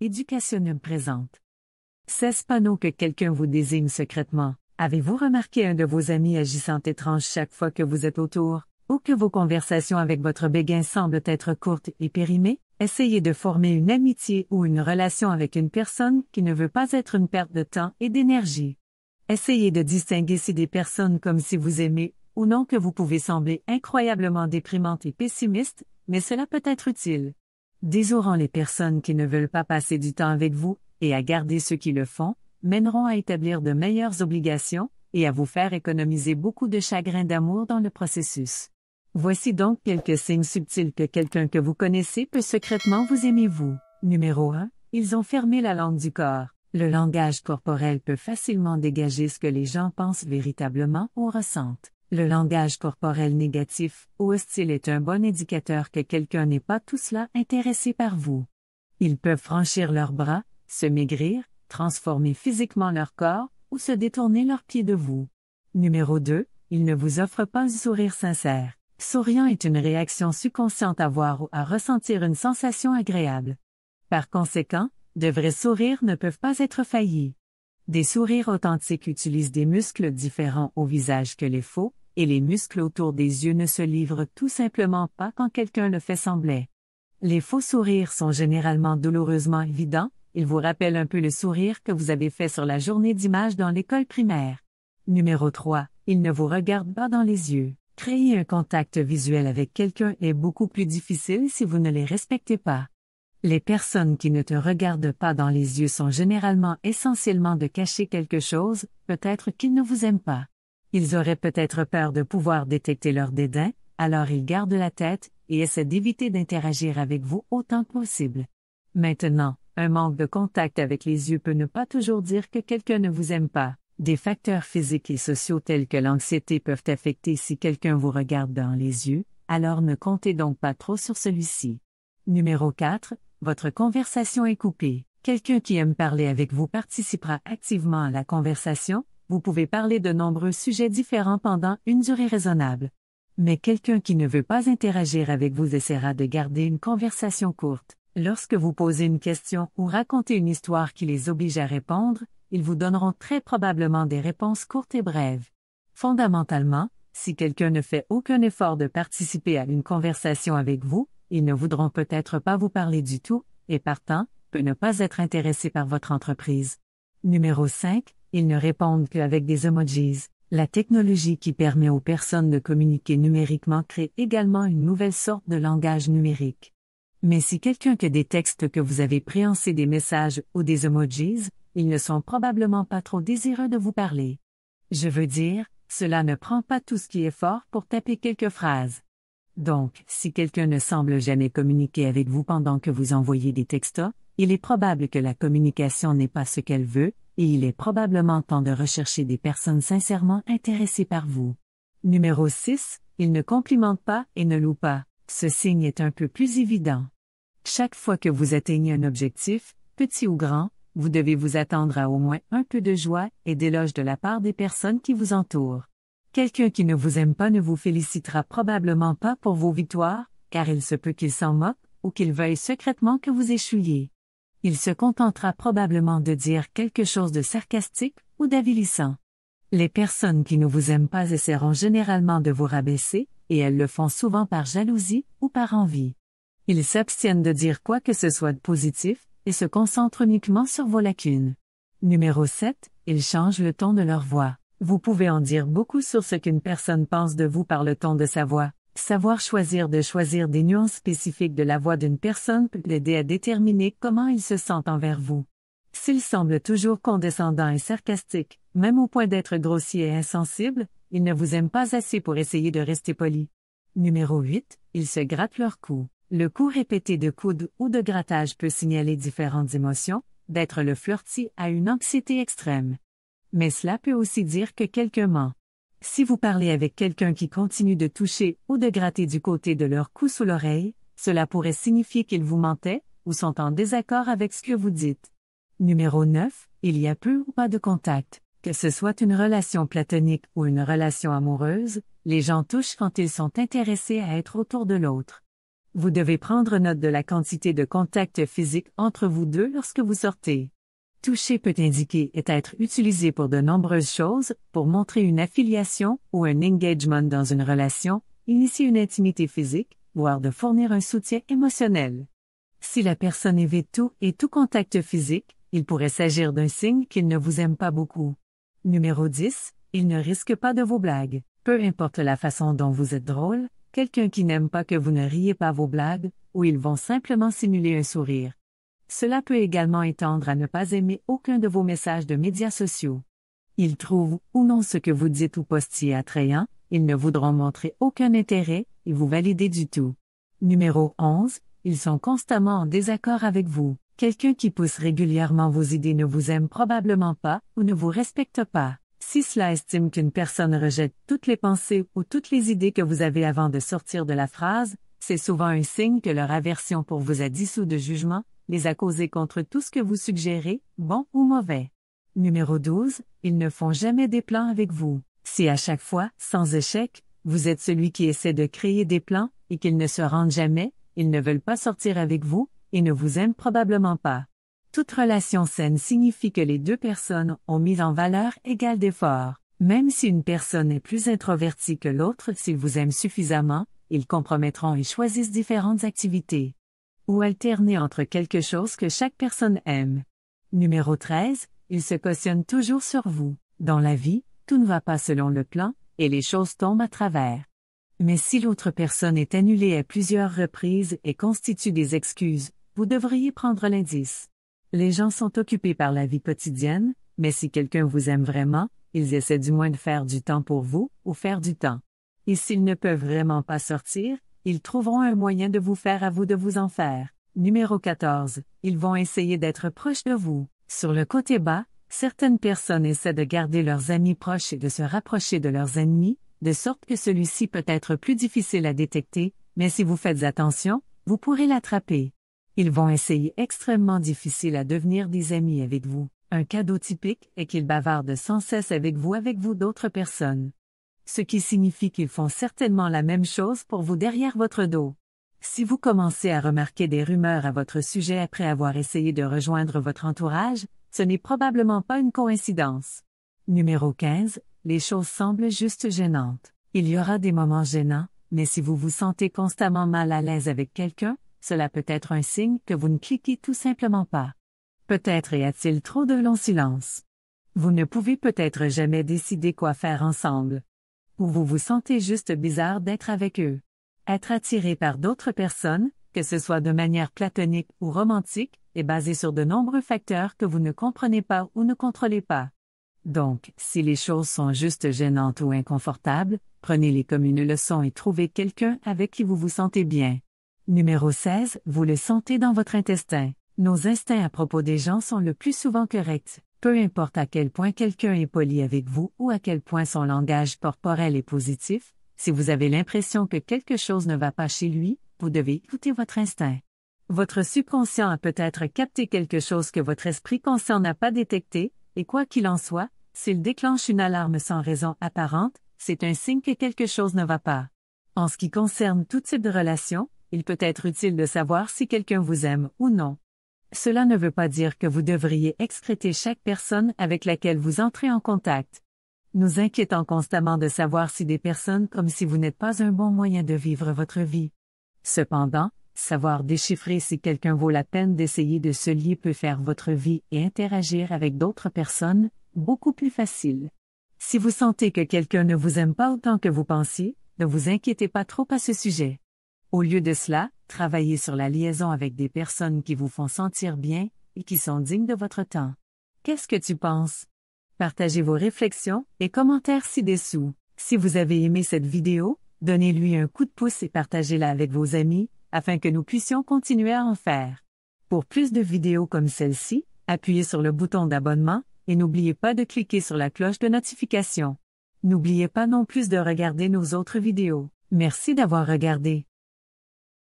Educationum présente. 16 panneaux que quelqu'un vous désigne secrètement. Avez-vous remarqué un de vos amis agissant étrange chaque fois que vous êtes autour, ou que vos conversations avec votre béguin semblent être courtes et périmées? Essayez de former une amitié ou une relation avec une personne qui ne veut pas être une perte de temps et d'énergie. Essayez de distinguer si des personnes comme si vous aimez ou non que vous pouvez sembler incroyablement déprimante et pessimiste, mais cela peut être utile. Désourant les personnes qui ne veulent pas passer du temps avec vous, et à garder ceux qui le font, mèneront à établir de meilleures obligations, et à vous faire économiser beaucoup de chagrin d'amour dans le processus. Voici donc quelques signes subtils que quelqu'un que vous connaissez peut secrètement vous aimer vous. Numéro 1. Ils ont fermé la langue du corps. Le langage corporel peut facilement dégager ce que les gens pensent véritablement ou ressentent. Le langage corporel négatif ou hostile est un bon indicateur que quelqu'un n'est pas tout cela intéressé par vous. Ils peuvent franchir leurs bras, se maigrir, transformer physiquement leur corps ou se détourner leurs pieds de vous. Numéro 2. Ils ne vous offrent pas un sourire sincère. Souriant est une réaction subconsciente à voir ou à ressentir une sensation agréable. Par conséquent, de vrais sourires ne peuvent pas être faillis. Des sourires authentiques utilisent des muscles différents au visage que les faux, et les muscles autour des yeux ne se livrent tout simplement pas quand quelqu'un le fait sembler. Les faux sourires sont généralement douloureusement évidents, ils vous rappellent un peu le sourire que vous avez fait sur la journée d'image dans l'école primaire. Numéro 3. Ils ne vous regardent pas dans les yeux. Créer un contact visuel avec quelqu'un est beaucoup plus difficile si vous ne les respectez pas. Les personnes qui ne te regardent pas dans les yeux sont généralement essentiellement de cacher quelque chose, peut-être qu'ils ne vous aiment pas. Ils auraient peut-être peur de pouvoir détecter leur dédain, alors ils gardent la tête et essaient d'éviter d'interagir avec vous autant que possible. Maintenant, un manque de contact avec les yeux peut ne pas toujours dire que quelqu'un ne vous aime pas. Des facteurs physiques et sociaux tels que l'anxiété peuvent affecter si quelqu'un vous regarde dans les yeux, alors ne comptez donc pas trop sur celui-ci. Numéro 4. Votre conversation est coupée. Quelqu'un qui aime parler avec vous participera activement à la conversation. Vous pouvez parler de nombreux sujets différents pendant une durée raisonnable. Mais quelqu'un qui ne veut pas interagir avec vous essaiera de garder une conversation courte. Lorsque vous posez une question ou racontez une histoire qui les oblige à répondre, ils vous donneront très probablement des réponses courtes et brèves. Fondamentalement, si quelqu'un ne fait aucun effort de participer à une conversation avec vous, ils ne voudront peut-être pas vous parler du tout, et partant, peut ne pas être intéressé par votre entreprise. Numéro 5. Ils ne répondent qu'avec des emojis. La technologie qui permet aux personnes de communiquer numériquement crée également une nouvelle sorte de langage numérique. Mais si quelqu'un que des textes que vous avez préencés des messages ou des emojis, ils ne sont probablement pas trop désireux de vous parler. Je veux dire, cela ne prend pas tout ce qui est fort pour taper quelques phrases. Donc, si quelqu'un ne semble jamais communiquer avec vous pendant que vous envoyez des textos, il est probable que la communication n'est pas ce qu'elle veut, et il est probablement temps de rechercher des personnes sincèrement intéressées par vous. Numéro 6. Ils ne complimentent pas et ne louent pas. Ce signe est un peu plus évident. Chaque fois que vous atteignez un objectif, petit ou grand, vous devez vous attendre à au moins un peu de joie et d'éloge de la part des personnes qui vous entourent. Quelqu'un qui ne vous aime pas ne vous félicitera probablement pas pour vos victoires, car il se peut qu'il s'en moque, ou qu'il veuille secrètement que vous échouiez. Il se contentera probablement de dire quelque chose de sarcastique ou d'avilissant. Les personnes qui ne vous aiment pas essaieront généralement de vous rabaisser, et elles le font souvent par jalousie ou par envie. Ils s'abstiennent de dire quoi que ce soit de positif, et se concentrent uniquement sur vos lacunes. Numéro 7. Ils changent le ton de leur voix. Vous pouvez en dire beaucoup sur ce qu'une personne pense de vous par le ton de sa voix. Savoir choisir des nuances spécifiques de la voix d'une personne peut l'aider à déterminer comment il se sent envers vous. S'il semble toujours condescendant et sarcastique, même au point d'être grossier et insensible, il ne vous aime pas assez pour essayer de rester poli. Numéro 8. Ils se grattent leur cou. Le coup répété de coude ou de grattage peut signaler différentes émotions, d'être le flirty à une anxiété extrême. Mais cela peut aussi dire que quelqu'un ment. Si vous parlez avec quelqu'un qui continue de toucher ou de gratter du côté de leur cou sous l'oreille, cela pourrait signifier qu'ils vous mentaient ou sont en désaccord avec ce que vous dites. Numéro 9. Il y a peu ou pas de contact. Que ce soit une relation platonique ou une relation amoureuse, les gens touchent quand ils sont intéressés à être autour de l'autre. Vous devez prendre note de la quantité de contact physique entre vous deux lorsque vous sortez. Toucher peut indiquer et être utilisé pour de nombreuses choses, pour montrer une affiliation ou un engagement dans une relation, initier une intimité physique, voire de fournir un soutien émotionnel. Si la personne évite tout et tout contact physique, il pourrait s'agir d'un signe qu'il ne vous aime pas beaucoup. Numéro 10, il ne risque pas de vos blagues. Peu importe la façon dont vous êtes drôle, quelqu'un qui n'aime pas que vous ne riez pas vos blagues, ou ils vont simplement simuler un sourire. Cela peut également étendre à ne pas aimer aucun de vos messages de médias sociaux. Ils trouvent ou non ce que vous dites ou postiez attrayant, ils ne voudront montrer aucun intérêt et vous valider du tout. Numéro 11, ils sont constamment en désaccord avec vous. Quelqu'un qui pousse régulièrement vos idées ne vous aime probablement pas ou ne vous respecte pas. Si cela estime qu'une personne rejette toutes les pensées ou toutes les idées que vous avez avant de sortir de la phrase, c'est souvent un signe que leur aversion pour vous a dissous de jugement, les a causés contre tout ce que vous suggérez, bon ou mauvais. Numéro 12, ils ne font jamais des plans avec vous. Si à chaque fois, sans échec, vous êtes celui qui essaie de créer des plans et qu'ils ne se rendent jamais, ils ne veulent pas sortir avec vous et ne vous aiment probablement pas. Toute relation saine signifie que les deux personnes ont mis en valeur égale d'efforts. Même si une personne est plus introvertie que l'autre, s'ils vous aiment suffisamment, ils compromettront et choisissent différentes activités. Ou alterner entre quelque chose que chaque personne aime. Numéro 13, ils se cautionnent toujours sur vous. Dans la vie, tout ne va pas selon le plan, et les choses tombent à travers. Mais si l'autre personne est annulée à plusieurs reprises et constitue des excuses, vous devriez prendre l'indice. Les gens sont occupés par la vie quotidienne, mais si quelqu'un vous aime vraiment, ils essaient du moins de faire du temps pour vous, ou faire du temps. Et s'ils ne peuvent vraiment pas sortir, ils trouveront un moyen de vous faire à vous de vous en faire. Numéro 14. Ils vont essayer d'être proches de vous. Sur le côté bas, certaines personnes essaient de garder leurs amis proches et de se rapprocher de leurs ennemis, de sorte que celui-ci peut être plus difficile à détecter, mais si vous faites attention, vous pourrez l'attraper. Ils vont essayer extrêmement difficile à devenir des amis avec vous. Un cadeau typique est qu'ils bavardent sans cesse avec vous d'autres personnes. Ce qui signifie qu'ils font certainement la même chose pour vous derrière votre dos. Si vous commencez à remarquer des rumeurs à votre sujet après avoir essayé de rejoindre votre entourage, ce n'est probablement pas une coïncidence. Numéro 15, les choses semblent juste gênantes. Il y aura des moments gênants, mais si vous vous sentez constamment mal à l'aise avec quelqu'un, cela peut être un signe que vous ne cliquez tout simplement pas. Peut-être y a-t-il trop de longs silences. Vous ne pouvez peut-être jamais décider quoi faire ensemble. Ou vous vous sentez juste bizarre d'être avec eux. Être attiré par d'autres personnes, que ce soit de manière platonique ou romantique, est basé sur de nombreux facteurs que vous ne comprenez pas ou ne contrôlez pas. Donc, si les choses sont juste gênantes ou inconfortables, prenez-les comme une leçon et trouvez quelqu'un avec qui vous vous sentez bien. Numéro 16, vous le sentez dans votre intestin. Nos instincts à propos des gens sont le plus souvent corrects. Peu importe à quel point quelqu'un est poli avec vous ou à quel point son langage corporel est positif, si vous avez l'impression que quelque chose ne va pas chez lui, vous devez écouter votre instinct. Votre subconscient a peut-être capté quelque chose que votre esprit conscient n'a pas détecté, et quoi qu'il en soit, s'il déclenche une alarme sans raison apparente, c'est un signe que quelque chose ne va pas. En ce qui concerne tout type de relation, il peut être utile de savoir si quelqu'un vous aime ou non. Cela ne veut pas dire que vous devriez excréter chaque personne avec laquelle vous entrez en contact. Nous inquiétons constamment de savoir si des personnes comme si vous n'êtes pas un bon moyen de vivre votre vie. Cependant, savoir déchiffrer si quelqu'un vaut la peine d'essayer de se lier peut faire votre vie et interagir avec d'autres personnes beaucoup plus facile. Si vous sentez que quelqu'un ne vous aime pas autant que vous pensiez, ne vous inquiétez pas trop à ce sujet. Au lieu de cela, travaillez sur la liaison avec des personnes qui vous font sentir bien et qui sont dignes de votre temps. Qu'est-ce que tu penses? Partagez vos réflexions et commentaires ci-dessous. Si vous avez aimé cette vidéo, donnez-lui un coup de pouce et partagez-la avec vos amis, afin que nous puissions continuer à en faire. Pour plus de vidéos comme celle-ci, appuyez sur le bouton d'abonnement et n'oubliez pas de cliquer sur la cloche de notification. N'oubliez pas non plus de regarder nos autres vidéos. Merci d'avoir regardé.